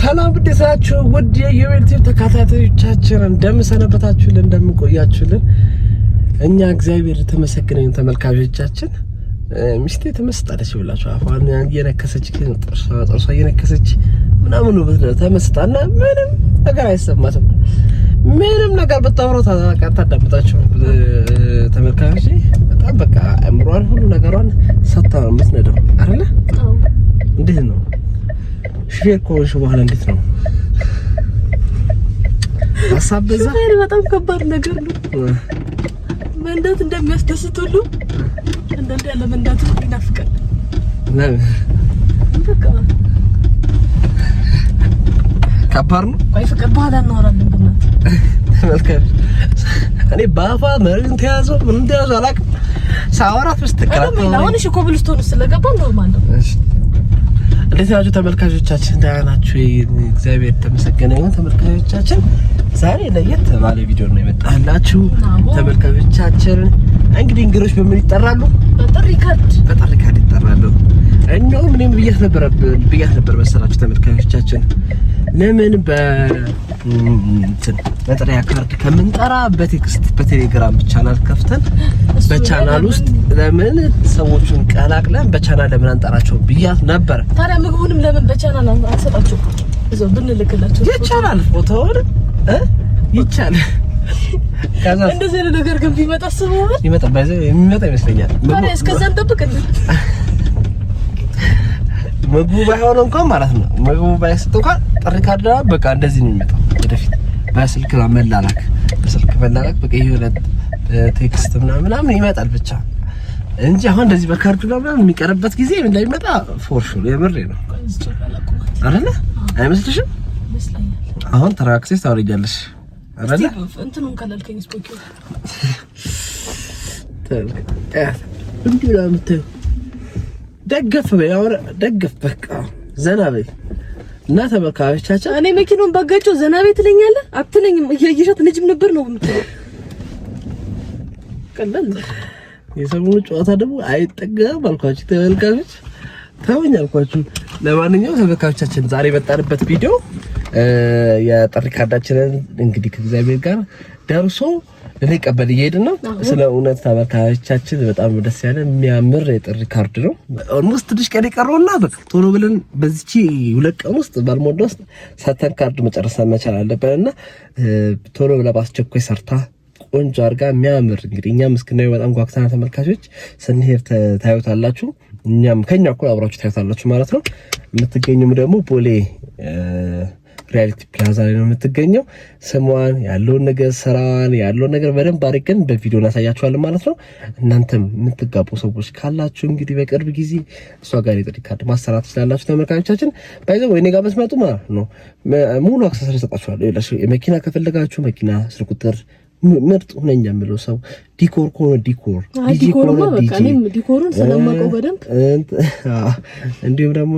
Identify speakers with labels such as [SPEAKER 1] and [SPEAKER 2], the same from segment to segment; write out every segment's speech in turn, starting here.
[SPEAKER 1] ሰላም ብደሳችሁ ውድ የዩቲዩብ ተከታታዮቻችን እንደምሰነበታችሁልን እንደምቆያችሁልን እኛ እግዚአብሔር የተመሰገነ ይሁን። ተመልካቾቻችን ሚስቴ ተመስጣለች ብላችሁ አፋን እየነከሰች ጥርሷ እየነከሰች ምናምን ነው ተመስጣና ምንም ነገር አይሰማትም። ምንም ነገር በታወራው ታዳምጣችሁ ተመልካቾች በጣም በቃ አምሯን ሁሉ ነገሯን ሰጣ ነው የምትነደው አይደለ? እንዴት ነው ሹፌር ከሆንሽ በኋላ እንዴት ነው ሀሳብ በዛ? ሹፌር በጣም ከባድ ነገር ነው። መንዳት እንደሚያስደስት ሁሉ እንደዚህ ያለ መንዳት ይናፍቃል። ለምን በቃ ከባድ ነው። ቆይ ፍቅር በኋላ እናወራለን። ተመልከት እኔ ባፋ መሪን ተያዘው ምን ተያዘው አላውቅም። ሳወራት በስተቀር አሁን እሺ ኮብልስቶን ስለገባ ኖርማል ነው። እሺ እንዴት ናችሁ ተመልካቾቻችን? ደህና ናችሁ? እግዚአብሔር የተመሰገነ ይሁን። ተመልካቾቻችን ዛሬ ለየት ባለ ቪዲዮ ነው የመጣላችሁ። ተመልካቾቻችን እንግዲህ እንግዶች በምን ይጠራሉ? በጥሪ ካርድ ይጠራሉ። እንደውም እኔም ብያት ነበር መሰላችሁ ተመልካቾቻችን ለምን በጥሪ ካርድ ከምንጠራ በቴክስት በቴሌግራም ቻናል ከፍተን በቻናል ውስጥ ለምን ሰዎችን ቀላቅለን በቻናል ለምን አንጠራቸው ብያት ነበር። ታዲያ ምግቡንም ለምን በቻናል አንሰጣቸው? እዛው ብንልክላቸው ይቻላል። ፎቶውን ይቻላል። ካዛ እንደዚህ ነገር ግን ቢመጣ ስሞት የሚመጣ ይመስለኛል። ታዲያ እስከዛ እንጠብቅልን። ምግቡ ባይሆን እንኳን ማለት ነው ምግቡ ባይሰጥ እንኳን ጥሪ ካርድ በቃ እንደዚህ ነው የሚመጣው። ወደፊት በስልክ መላላክ በቃ ይሄ ቴክስት ምናምን ይመጣል ብቻ እንጂ አሁን እንደዚህ በካርድ ምናምን የሚቀርበት ጊዜ እንደሚመጣ ፎር ሹር የምሬ ነው አይደለ? አይመስልሽም? አሁን ተራክሰሽ ታወሪኛለሽ አይደለ? እንትኑን ከለልከኝ ስፖኪው እንዴ ለምት ደገፍ በቃ ዘና በይ እና ተመልካቾቻችን እኔ መኪናውን ባጋጨው ዘና በይ ትለኛለህ አትለኝም? እያየሻት ልጅም ነበር ነው የምትለው። ቀላል የሰሞኑ ጨዋታ ደግሞ አይጠገም አልኳችሁ ተመልካቾች፣ ተውኝ አልኳችሁ። ለማንኛውም ተመልካቾቻችን ዛሬ የመጣንበት ቪዲዮ የጥሪ ካርዳችንን እንግዲህ ከእግዚአብሔር ጋር ደርሶ ልንቀበል እየሄድን ነው። ስለ እውነት ተመልካቾቻችን በጣም ደስ ያለ የሚያምር የጥሪ ካርድ ነው። ኦልሞስት ትንሽ ቀን የቀረውና በቃ ቶሎ ብለን በዚህቺ 2 ቀን ውስጥ ባልሞላ ውስጥ ሰተን ካርድ መጨረስ መቻል አለብንና ቶሎ ብላ ባስቸኳይ ሰርታ ቆንጆ አድርጋ የሚያምር እንግዲህ እኛም እስክናየው በጣም ጓጉተናል ተመልካቾች። ስንሄድ ታዩታላችሁ፣ እኛም ከኛ እኮ አብራችሁ ታዩታላችሁ ማለት ነው። የምትገኙም ደግሞ ቦሌ ሪያሊቲ ፕላዛ ላይ ነው የምትገኘው። ስሟን ያለውን ነገር ስራዋን ያለውን ነገር በደንብ አድርገን በቪዲዮ እናሳያችኋለን ማለት ነው። እናንተም የምትጋቡ ሰዎች ካላችሁ እንግዲህ በቅርብ ጊዜ እሷ ጋር የጥሪ ካርድ ማሰራት ትችላላችሁ ተመልካቾቻችን። ባይዘው ወይኔ ጋር መስመጡ ማለት ነው ሙሉ አክሰሰሪ ሰጣችኋለሁ። የመኪና ከፈለጋችሁ መኪና፣ ስልክ ቁጥር ምርጥ ሁነኛ የምለው ሰው ዲኮር ከሆነ ዲኮር ዲኮሩን ስለማውቀው በደንብ እንዲሁም ደግሞ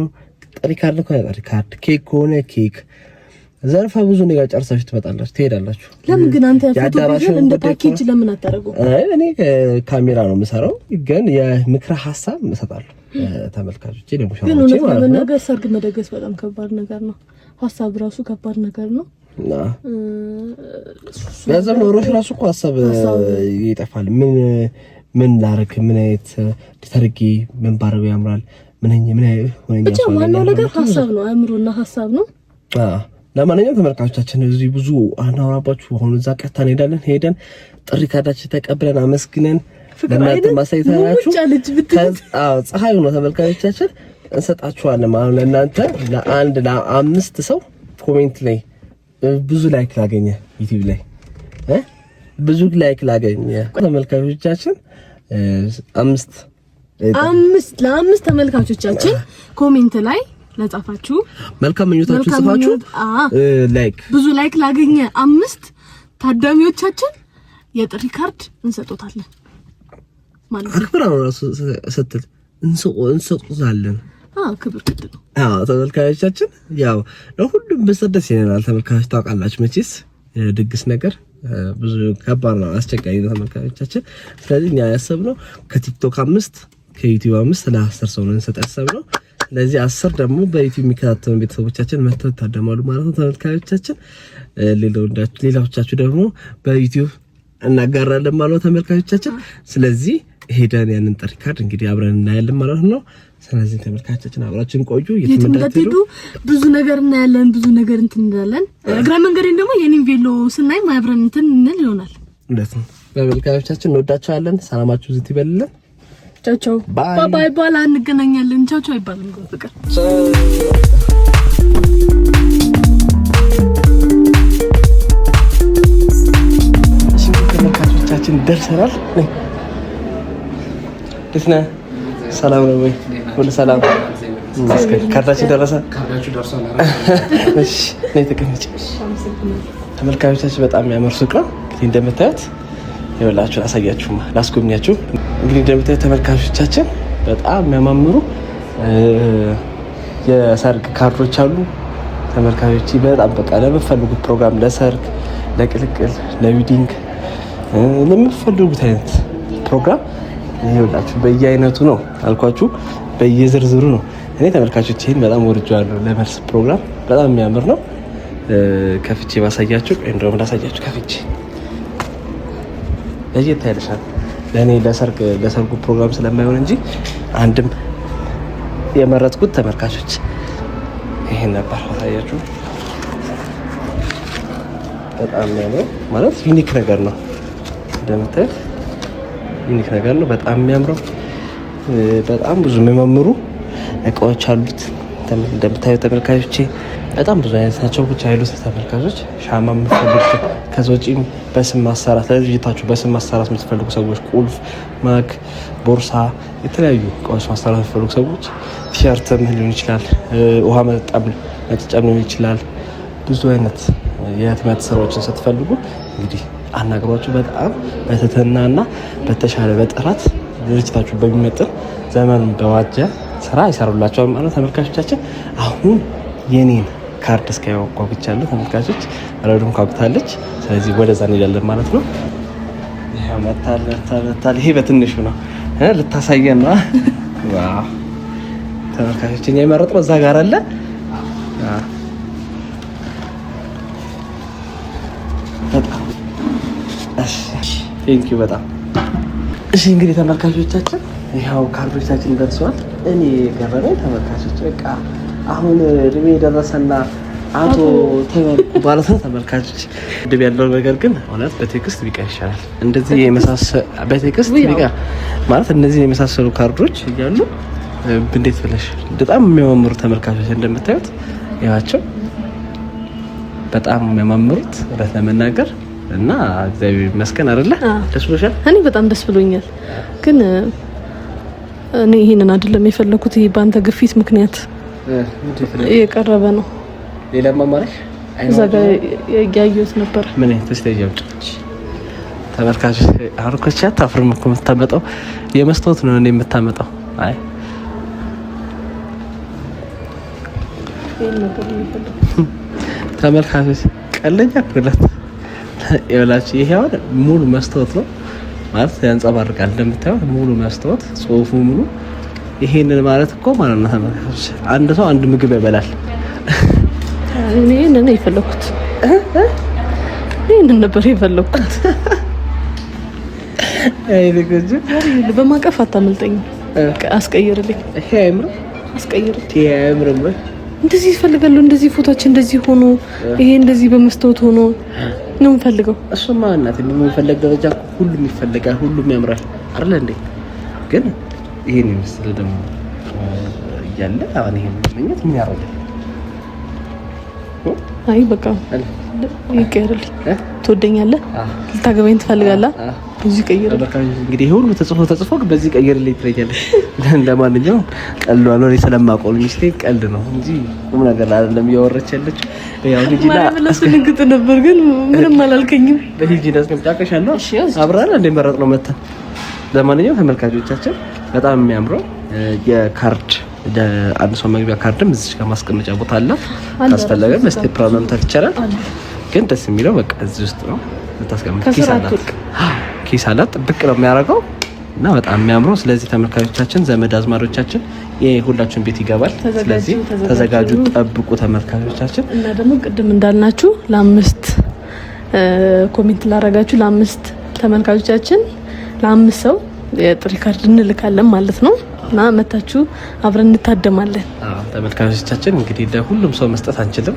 [SPEAKER 1] ጥሪ ካርድ ከሆነ ጥሪ ካርድ፣ ኬክ ከሆነ ኬክ ዘርፈ ብዙ ነገር ጨርሳችሁ ትሄዳላችሁ። ለምን ግን አንተ ፎቶ ቪዲዮ እንደ ፓኬጅ ለምን አታረገው? እኔ ካሜራ ነው የምሰራው፣ ግን የምክረ ሀሳብ እሰጣለሁ ተመልካቾቼ። ደግሞ ሻውቼ ነገር ሰርግ መደገስ በጣም ከባድ ነገር ነው። ሀሳብ ራሱ ከባድ ነገር ነው። ለዛም ኖሮሽ ራሱ እኮ ሀሳብ ይጠፋል። ምን ላረክ፣ ምን አይነት ተርጊ፣ ምን ባረው ያምራል፣ ምን ሆነኛ ብቻ ዋናው ነገር ሀሳብ ነው፣ አእምሮና ሀሳብ ነው። ለማንኛውም ተመልካቾቻችን እዚህ ብዙ አናወራባችሁ። አሁን እዛ ቀጥታ እንሄዳለን። ሄደን ጥሪ ካርዳችን ተቀብለን አመስግነን ለእናንተ ማሳይታችሁ ፀሐይ ነው ተመልካቾቻችን እንሰጣችኋለን ማለት ለእናንተ ለ5 ሰው ኮሜንት ላይ ብዙ ላይክ ላገኘ ዩቲዩብ ላይ ብዙ ላይክ ላገኘ ተመልካቾቻችን 5 ተመልካቾቻችን ኮሜንት ላይ ለጻፋችሁ መልካም ምኞታችሁ ጽፋችሁ ላይክ ብዙ ላይክ ላገኘ 5 ታዳሚዎቻችን የጥሪ ካርድ እንሰጣለን ማለት ነው። አክብራ ነው ስትል እንሰጣለን። ክብር ክድ ነው። ተመልካቾቻችን ያው ለሁሉም በሰደስ ይነናል። ተመልካቾች ታውቃላችሁ መቼስ ድግስ ነገር ብዙ ከባድ ነው፣ አስቸጋሪ ነው ተመልካቾቻችን። ስለዚህ እኛ ያሰብነው ከቲክቶክ 5 ከዩቲዩብ 5 ለ10 ሰው ነው እንሰጥ ያሰብነው። ለዚህ 10 ደግሞ በዩቲዩብ የሚከታተሉ ቤተሰቦቻችን መተው ታደማሉ ማለት ነው። ተመልካቾቻችን ሌላዎቻችሁ ደግሞ በዩቲዩብ እናጋራለን ማለት ነው ተመልካቾቻችን። ስለዚህ ሄደን ያንን ጥሪ ካርድ እንግዲህ አብረን እናያለን ማለት ነው። ስለዚህ ተመልካቾቻችን አብራችን ቆዩ።
[SPEAKER 2] የትምዳትዱ ብዙ ነገር እናያለን፣ ብዙ ነገር እንትን እንላለን። እግረ መንገዴን ደግሞ የኔን ቬሎ ስናይ አብረን እንትን እንል ይሆናል።
[SPEAKER 1] እንደት ነው ተመልካቾቻችን፣ እንወዳችኋለን። ሰላማችሁ ዝት ይበልልን።
[SPEAKER 2] ቻው ቻው ባይ ባይ ባላ እንገናኛለን። ቻው ቻው ይባላል ፍቅር
[SPEAKER 1] ተመልካቾቻችን ደርሰናል። እንዴት ነህ? ሰላም ነው ወይ? ሁሉ ሰላም? ካርዳችን ደረሰ?
[SPEAKER 3] ካርዳችሁ ደርሷል?
[SPEAKER 1] እሺ ነይ ተቀመጪ። ተመልካቾቻችን በጣም የሚያምር ሱቅ ነው። እንግዲህ እንደምታዩት ይኸውላችሁ፣ አሳያችሁማ ላስጎብኛችሁ። እንግዲህ እንደምታዩት ተመልካቾቻችን በጣም የሚያማምሩ የሰርግ ካርዶች አሉ። ተመልካቾች በጣም በቃ ለምትፈልጉት ፕሮግራም፣ ለሰርግ፣ ለቅልቅል፣ ለዊዲንግ ለምትፈልጉት አይነት ፕሮግራም ይኸውላችሁ በየአይነቱ ነው አልኳችሁ፣ በየዝርዝሩ ነው። እኔ ተመልካቾች ይሄን በጣም ወርጃለሁ። ለመልስ ፕሮግራም በጣም የሚያምር ነው። ከፍቼ ባሳያችሁ እንደውም ላሳያችሁ ከፍቼ ለየት ያለሻል። ለኔ ለሰርጉ ፕሮግራም ስለማይሆን እንጂ አንድም የመረጥኩት ተመልካቾች ይሄን ነበር። አሳያችሁ በጣም የሚያምር ማለት ዩኒክ ነገር ነው። እንደምታዩት ዩኒክ ነገር ነው። በጣም የሚያምረው በጣም ብዙ የሚያማምሩ እቃዎች አሉት። እንደምታዩት ተመልካቾቼ በጣም ብዙ አይነት ናቸው። ብቻ አይሉት ተመልካቾች ሻማ የምትፈልጉ ከዛ ውጪም በስም ማሰራት ለልጅታችሁ በስም ማሰራት የምትፈልጉ ሰዎች ቁልፍ፣ ማግ፣ ቦርሳ፣ የተለያዩ እቃዎች ማሰራት የምትፈልጉ ሰዎች ቲሸርትም ሊሆን ይችላል፣ ውሃ መጠጫም ሊሆን ይችላል። ብዙ አይነት የህትመት ስራዎችን ስትፈልጉ እንግዲህ አናግሯችሁ በጣም በትህትናና በተሻለ በጥራት ድርጅታችሁ በሚመጥን ዘመኑን በዋጀ ስራ ይሰሩላችኋል ማለት ተመልካቾቻችን። አሁን የኔን ካርድ እስካያጓጉቻለሁ ተመልካቾች፣ ረዱም ጓጉታለች። ስለዚህ ወደዛ እንሄዳለን ማለት ነው። ይሄ መታል ይሄ በትንሹ ነው ልታሳየን ነው። ዋው ተመልካቾች፣ እኛ የመረጥነው እዛ ጋር አለ። በጣም ቴንኪው በጣም እሺ። እንግዲህ ተመልካቾቻችን ይኸው ካርዶቻችን ደርሰዋል። እኔ ገረመኝ ተመልካቾች፣ በቃ አሁን እድሜ የደረሰና አቶ ተመልኩ ማለት ነው ተመልካቾች። ድብ ያለው ነገር ግን እውነት በቴክስት ቢቀር ይሻላል። እንደዚህ የመሳሰሉ በቴክስት ቢቀር ማለት እነዚህ የመሳሰሉ ካርዶች እያሉ እንዴት ብለሽ በጣም የሚያማምሩ ተመልካቾች እንደምታዩት ያቸው በጣም የሚያማምሩት እውነት ለመናገር እና እግዚአብሔር ይመስገን አይደለ? ደስ ብሎሻል?
[SPEAKER 2] እኔ በጣም ደስ ብሎኛል። ግን እኔ ይሄንን አይደለም የፈለኩት። ይሄ በአንተ ግፊት ምክንያት የቀረበ ነው።
[SPEAKER 1] ሌላ ማማረሽ
[SPEAKER 2] እዛ ጋር ያያዩት ነበር።
[SPEAKER 1] ምን ተስተያየው ተመልካቾች፣ አርኮቻ ታፍርም እኮ የምታመጣው የመስታወት ነው እንዴ የምታመጣው? አይ ተመልካቾች ቀለኛ ኩላት ይኸውላችሁ፣ ይሄ አሁን ሙሉ መስታወት ነው ማለት ያንጸባርቃል። እንደምታዩት ሙሉ መስታወት ጽሁፉ ሙሉ። ይሄንን ማለት እኮ ማለት ነው ተመልካቾች አንድ ሰው አንድ ምግብ ይበላል።
[SPEAKER 2] እኔ ነኝ የፈለኩት ይሄንን ነበር የፈለኩት።
[SPEAKER 1] አይ ልጅ
[SPEAKER 2] በማቀፍ አታመልጠኝ። አስቀይርልኝ።
[SPEAKER 1] ይሄ አይምር
[SPEAKER 2] አስቀይርልኝ።
[SPEAKER 1] ይሄ አይምር
[SPEAKER 2] እንደዚህ ይፈልጋሉ። እንደዚህ ፎቶአችን እንደዚህ ሆኖ ይሄ እንደዚህ በመስታወት ሆኖ ነው የምፈልገው።
[SPEAKER 1] እሱማ እናቴ በሚፈልግ ደረጃ ሁሉም ይፈልጋል፣ ሁሉም ያምራል አይደል እንዴ? ግን ይሄን ይመስል ደግሞ እያለ አሁን ይሄን ምንኝት የሚያረግ
[SPEAKER 2] አይ በቃ ይቀርልኝ። ትወደኛለህ? ልታገባኝ ትፈልጋለህ? በዚህ ቀይር።
[SPEAKER 1] እንግዲህ ሁሉ ተጽፎ በዚህ ቀይርልኝ ትለኛለህ። እንደማንኛውም ቀልድ ነው። እኔ ስለማውቀው ሚስቴ ቀልድ ነው እንጂ ቁም ነገር አይደለም እያወራች ያለችው። ያው ልጅና
[SPEAKER 2] ስለስንግጥ ነበር ግን ምንም አላልከኝም።
[SPEAKER 1] በሂጂ ደስከምጣቀሻለሁ አብራራ እንደመረጥ ነው መጣ። ለማንኛውም ተመልካቾቻችን በጣም የሚያምረው የካርድ አንድ ሰው መግቢያ ካርድም እዚህ ጋር ማስቀመጫ ቦታ አለ። ካስፈለገ በስቴፕ መምታት ይቻላል። ግን ደስ የሚለው በቃ እዚህ ውስጥ ነው። ልታስቀምጥ ኪስ አላት ጥብቅ ነው የሚያደርገው። እና በጣም የሚያምረው። ስለዚህ ተመልካቾቻችን ዘመድ አዝማዶቻችን የሁላችሁን ቤት ይገባል። ስለዚህ ተዘጋጁ፣ ጠብቁ ተመልካቾቻችን።
[SPEAKER 2] እና ደግሞ ቅድም እንዳልናችሁ ለ5 ኮሜንት ላረጋችሁ ለ5 ተመልካቾቻችን ለ5 ሰው የጥሪ ካርድ እንልካለን ማለት ነው። እና መታችሁ አብረን እንታደማለን።
[SPEAKER 1] ተመልካቾቻችን እንግዲህ ለሁሉም ሰው መስጠት አንችልም።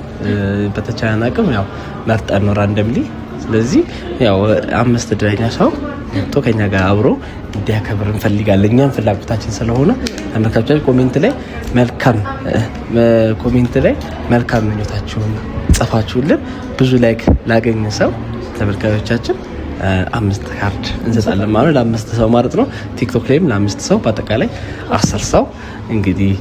[SPEAKER 1] በተቻለ አቅም ያው መርጠን ነው ራንደምሊ። ስለዚህ ያው 5 እድለኛ ሰው መጥቶ ከኛ ጋር አብሮ እንዲያከብር እንፈልጋለን። እኛም ፍላጎታችን ስለሆነ ተመልካቾቻችን ኮሜንት ላይ መልካም ምኞታችሁን ጽፋችሁልን ብዙ ላይክ ላገኘ ሰው ተመልካቾቻችን 5 ካርድ እንሰጣለን ማለት ለ5 ሰው ማለት ነው። ቲክቶክ ላይም ለ5 ሰው በአጠቃላይ 10 ሰው እንግዲህ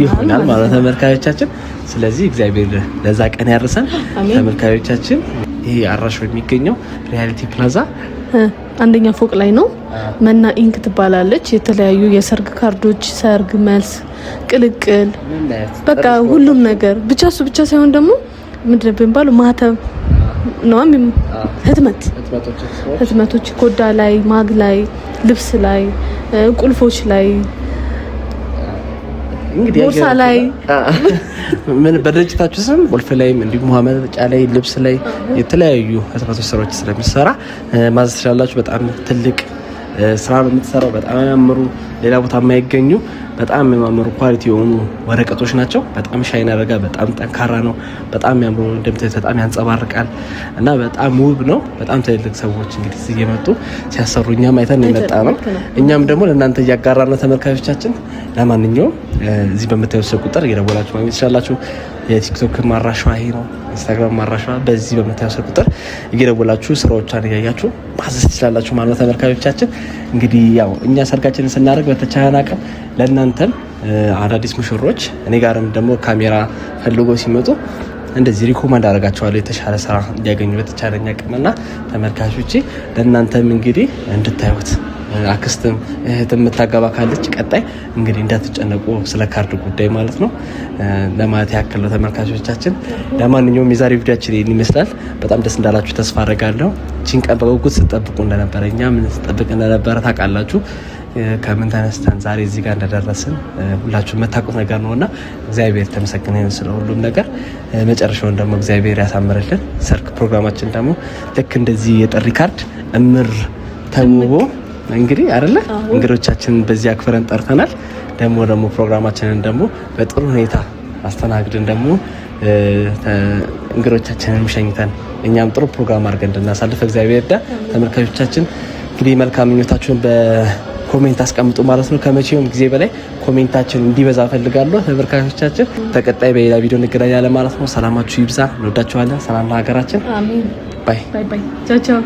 [SPEAKER 1] ይሆናል ማለት ተመልካቾቻችን። ስለዚህ እግዚአብሔር ለዛ ቀን ያርሰን ተመልካቾቻችን። ይሄ አራሾ የሚገኘው ሪያሊቲ ፕላዛ
[SPEAKER 2] አንደኛ ፎቅ ላይ ነው። መና ኢንክ ትባላለች። የተለያዩ የሰርግ ካርዶች፣ ሰርግ መልስ፣ ቅልቅል፣ በቃ ሁሉም ነገር ብቻ እሱ ብቻ ሳይሆን ደግሞ ምንድነው የሚባለው ማህተም ነው ህትመቶች ኮዳ ላይ፣ ማግ ላይ፣ ልብስ ላይ፣ ቁልፎች ላይ፣ እንግዲህ ቦርሳ ላይ
[SPEAKER 1] ምን በድርጅታችሁ ስም ቁልፍ ላይም እንዲሁም ማመረጫ ላይ፣ ልብስ ላይ የተለያዩ ህትመቶች ስራዎች ስለሚሰራ ማዘዝ ትችላላችሁ። በጣም ትልቅ ስራ ነው የምትሰራው። በጣም ያምሩ ሌላ ቦታ የማይገኙ በጣም የሚያምሩ ኳሊቲ የሆኑ ወረቀቶች ናቸው። በጣም ሻይን ያደርጋ፣ በጣም ጠንካራ ነው። በጣም የሚያምሩ እንደምታዩት በጣም ያንጸባርቃል እና በጣም ውብ ነው። በጣም ትልልቅ ሰዎች እንግዲህ እየመጡ ሲያሰሩ እኛም አይተን የመጣ ነው። እኛም ደግሞ ለእናንተ እያጋራ ነው ተመልካቾቻችን። ለማንኛውም እዚህ በምታዩት ስልክ ቁጥር እየደወላችሁ ማግኘት ትችላላችሁ። የቲክቶክ ማራሻዋ ይሄ ነው። ኢንስታግራም ማራሻዋ በዚህ በምታዩት ስልክ ቁጥር እየደወላችሁ ስራዎቿን እያያችሁ ማዘዝ ትችላላችሁ ማለት ነው ተመልካቾቻችን። እንግዲህ ያው እኛ ሰርጋችንን ስናደርግ በተቻለ አቅም ለእናንተም አዳዲስ ሙሽሮች እኔ ጋርም ደግሞ ካሜራ ፈልጎ ሲመጡ እንደዚህ ሪኮማንድ አደርጋቸዋለሁ የተሻለ ስራ እንዲያገኙ በተቻለኛ አቅምና ተመልካቾቼ ለእናንተም እንግዲህ እንድታዩት አክስትም እህትም የምታገባ ካለች ቀጣይ እንግዲህ እንዳትጨነቁ ስለ ካርድ ጉዳይ ማለት ነው ለማለት ያክል ነው ተመልካቾቻችን። ለማንኛውም የዛሬ ቪዲዮአችን ይሄን ይመስላል። በጣም ደስ እንዳላችሁ ተስፋ አደርጋለሁ። ቺን ቀን በጉጉት ስትጠብቁ እንደነበረ እኛ ምን ስትጠብቅ እንደነበረ ታውቃላችሁ። ከምን ተነስተን ዛሬ እዚህ ጋር እንደደረስን ሁላችሁ የምታውቁት ነገር ነውና እግዚአብሔር ተመሰገነ ይሁን ስለ ሁሉም ነገር። መጨረሻውን ደግሞ እግዚአብሔር ያሳምርልን። ሰርግ ፕሮግራማችን ደግሞ ልክ እንደዚህ የጥሪ ካርድ እምር ተውቦ እንግዲህ አይደለ እንግዶቻችንን በዚህ አክብረን ጠርተናል። ደግሞ ፕሮግራማችንን ደግሞ በጥሩ ሁኔታ አስተናግደን ደግሞ እንግዶቻችንን ሸኝተን እኛም ጥሩ ፕሮግራም አድርገን እንድናሳልፍ እግዚአብሔር ይርዳ። ተመልካቾቻችን እንግዲህ መልካም ምኞታችሁን በኮሜንት አስቀምጡ ማለት ነው። ከመቼውም ጊዜ በላይ ኮሜንታችን እንዲበዛ ፈልጋለሁ ተመልካቾቻችን። ተቀጣይ በሌላ ቪዲዮ እንገናኛለን ማለት ነው። ሰላማችሁ ይብዛ። እንወዳችኋለን። ሰላም ለሀገራችን። አሜን። ባይ ባይ። ቻው ቻው።